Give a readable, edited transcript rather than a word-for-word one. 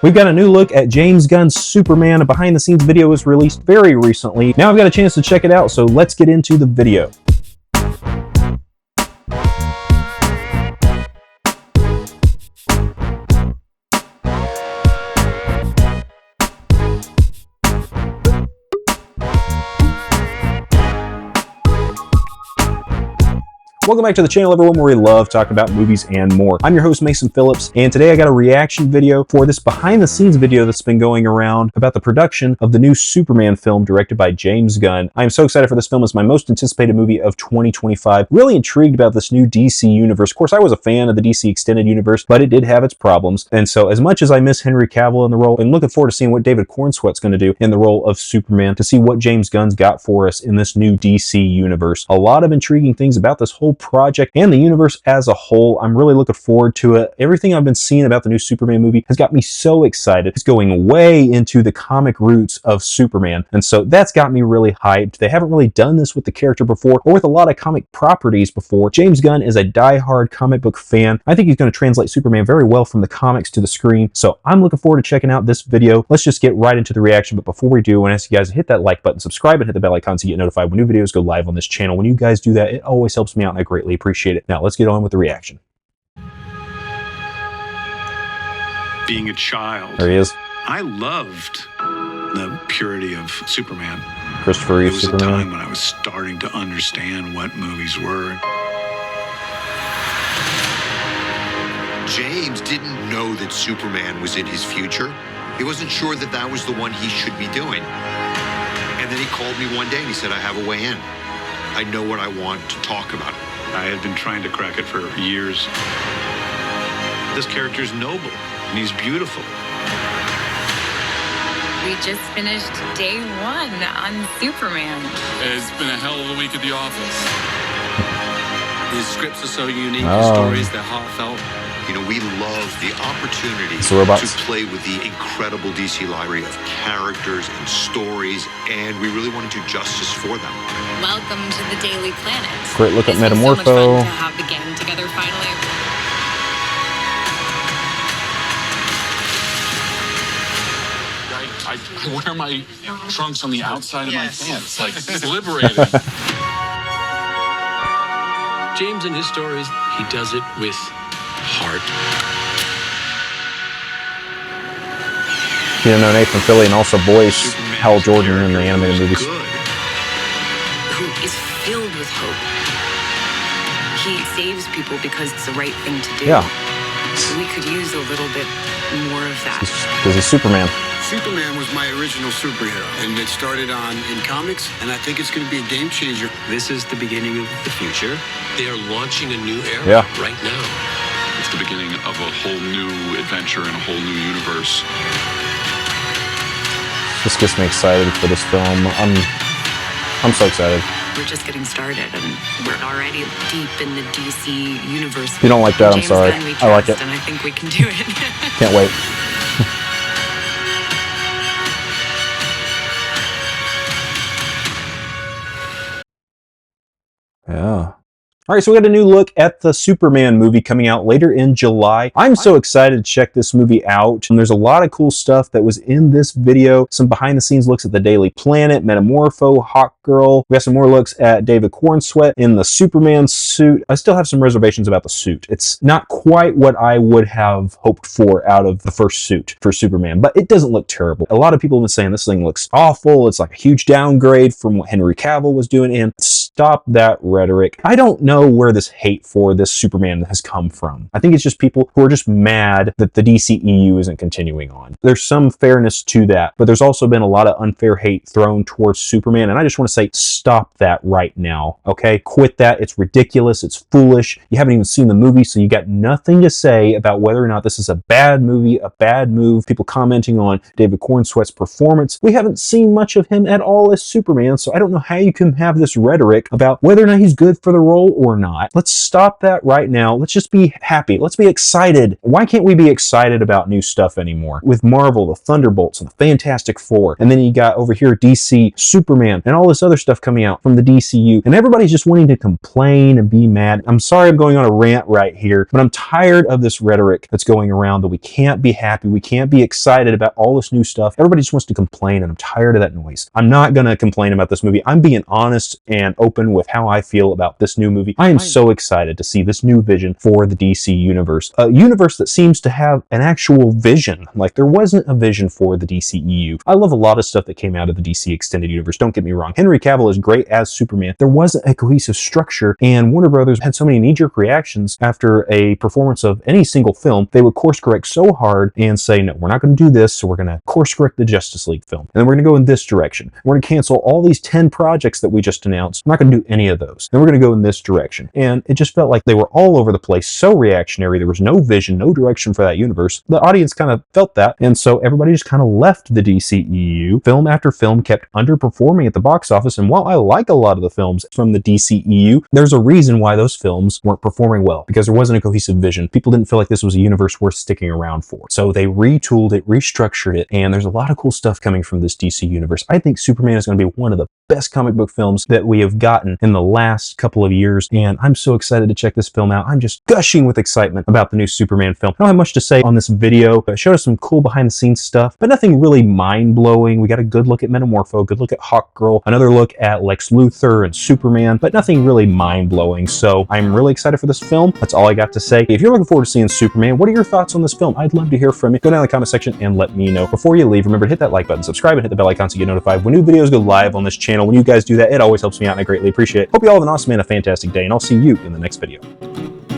We've got a new look at James Gunn's Superman. A behind-the-scenes video was released very recently. Now I've got a chance to check it out, so let's get into the video. Welcome back to the channel, everyone, where we love talking about movies and more. I'm your host, Mason Phillips, and today I got a reaction video for this behind-the-scenes video that's been going around about the production of the new Superman film directed by James Gunn. I am so excited for this film. It's my most anticipated movie of 2025. Really intrigued about this new DC universe. Of course, I was a fan of the DC Extended Universe, but it did have its problems. And so as much as I miss Henry Cavill in the role, I'm looking forward to seeing what David Cornsweet's going to do in the role of Superman, to see what James Gunn's got for us in this new DC universe. A lot of intriguing things about this whole project and the universe as a whole. I'm really looking forward to it. Everything I've been seeing about the new Superman movie has got me so excited. It's going way into the comic roots of Superman, and so that's got me really hyped. They haven't really done this with the character before, or with a lot of comic properties before. James Gunn is a die-hard comic book fan. I think he's going to translate Superman very well from the comics to the screen, so I'm looking forward to checking out this video. Let's just get right into the reaction, but before we do, I want to ask you guys to hit that like button, subscribe, and hit the bell icon so you get notified when new videos go live on this channel. When you guys do that, it always helps me out, and I greatly appreciate it. Now let's get on with the reaction. Being a child, There he is. I loved the purity of Superman. Christopher Reeve, It was a Superman. time when I was starting to understand what movies were. James didn't know that Superman was in his future. He wasn't sure that that was the one he should be doing. And then he called me one day and he said, I have a way in. I know what I want to talk about. I had been trying to crack it for years. This character's noble and he's beautiful. We just finished day one on Superman. It's been a hell of a week at the office. His scripts are so unique, Oh. his stories, they're heartfelt. You know, we love the opportunity It's the robots. to play with the incredible DC library of characters and stories, and we really want to do justice for them. Welcome to the Daily Planet. Great look at This was Metamorpho. So much fun to have the gang together finally. I wear my trunks on the outside of my pants. Like, it's liberating. James and his stories, he does it with heart. You know, Nathan Fillion also voiced Superman's Hal Jordan in the character animated was movies. good. Who is filled with hope. He saves people because it's the right thing to do. Yeah, We could use a little bit more of that. because he's Superman. Superman was my original superhero, and it started in comics, and I think it's going to be a game changer. This is the beginning of the future. They are launching a new era Yeah. right now. It's the beginning of a whole new adventure and a whole new universe. This gets me excited for this film. I'm so excited. We're just getting started, and we're already deep in the DC universe. If you don't like that, I'm James sorry. Gunn we I like trust, it. and I think we can do it. Can't wait. Yeah. All right, so we got a new look at the Superman movie coming out later in July. I'm so excited to check this movie out. And there's a lot of cool stuff that was in this video. Some behind the scenes looks at the Daily Planet, Metamorpho, Hawkgirl. We got some more looks at David Cornsweet in the Superman suit. I still have some reservations about the suit. It's not quite what I would have hoped for out of the first suit for Superman, but it doesn't look terrible. A lot of people have been saying this thing looks awful. It's like a huge downgrade from what Henry Cavill was doing, and stop that rhetoric. I don't know where this hate for this Superman has come from. I think it's just people who are just mad that the DCEU isn't continuing on. There's some fairness to that, but there's also been a lot of unfair hate thrown towards Superman, and I just want to say, stop that right now, okay? Quit that. It's ridiculous. It's foolish. You haven't even seen the movie, so you got nothing to say about whether or not this is a bad movie, a bad move. People commenting on David Cornsweet's performance. We haven't seen much of him at all as Superman, so I don't know how you can have this rhetoric about whether or not he's good for the role or or not. Let's stop that right now. Let's just be happy. Let's be excited. Why can't we be excited about new stuff anymore? With Marvel, the Thunderbolts, and the Fantastic Four, and then you got over here DC, Superman, and all this other stuff coming out from the DCU, and everybody's just wanting to complain and be mad. I'm sorry I'm going on a rant right here, but I'm tired of this rhetoric that's going around that we can't be happy, we can't be excited about all this new stuff. Everybody just wants to complain, and I'm tired of that noise. I'm not going to complain about this movie. I'm being honest and open with how I feel about this new movie. I am so excited to see this new vision for the DC universe. A universe that seems to have an actual vision. Like, there wasn't a vision for the DCEU. I love a lot of stuff that came out of the DC Extended Universe, don't get me wrong. Henry Cavill is great as Superman. There wasn't a cohesive structure, and Warner Brothers had so many knee-jerk reactions after a performance of any single film. They would course correct so hard and say, no, we're not going to do this, so we're going to course correct the Justice League film. And then we're going to go in this direction. We're going to cancel all these 10 projects that we just announced. I'm not going to do any of those. Then we're going to go in this direction. And it just felt like they were all over the place, so reactionary. There was no vision, no direction for that universe. The audience kind of felt that, and so everybody just kind of left the DCEU. Film after film kept underperforming at the box office, and while I like a lot of the films from the DCEU, there's a reason why those films weren't performing well, because there wasn't a cohesive vision. People didn't feel like this was a universe worth sticking around for. So they retooled it, restructured it, and there's a lot of cool stuff coming from this DC universe. I think Superman is going to be one of the best comic book films that we have gotten in the last couple of years, and I'm so excited to check this film out. I'm just gushing with excitement about the new Superman film. I don't have much to say on this video, but I showed us some cool behind the scenes stuff, but nothing really mind-blowing. We got a good look at Metamorpho, good look at Hawkgirl, another look at Lex Luthor and Superman, but nothing really mind-blowing. So I'm really excited for this film. That's all I got to say. If you're looking forward to seeing Superman, what are your thoughts on this film? I'd love to hear from you. Go down in the comment section and let me know. Before you leave, remember to hit that like button, subscribe, and hit the bell icon so you get notified when new videos go live on this channel. When you guys do that, it always helps me out and I greatly appreciate it. Hope you all have an awesome and a fantastic day, and I'll see you in the next video.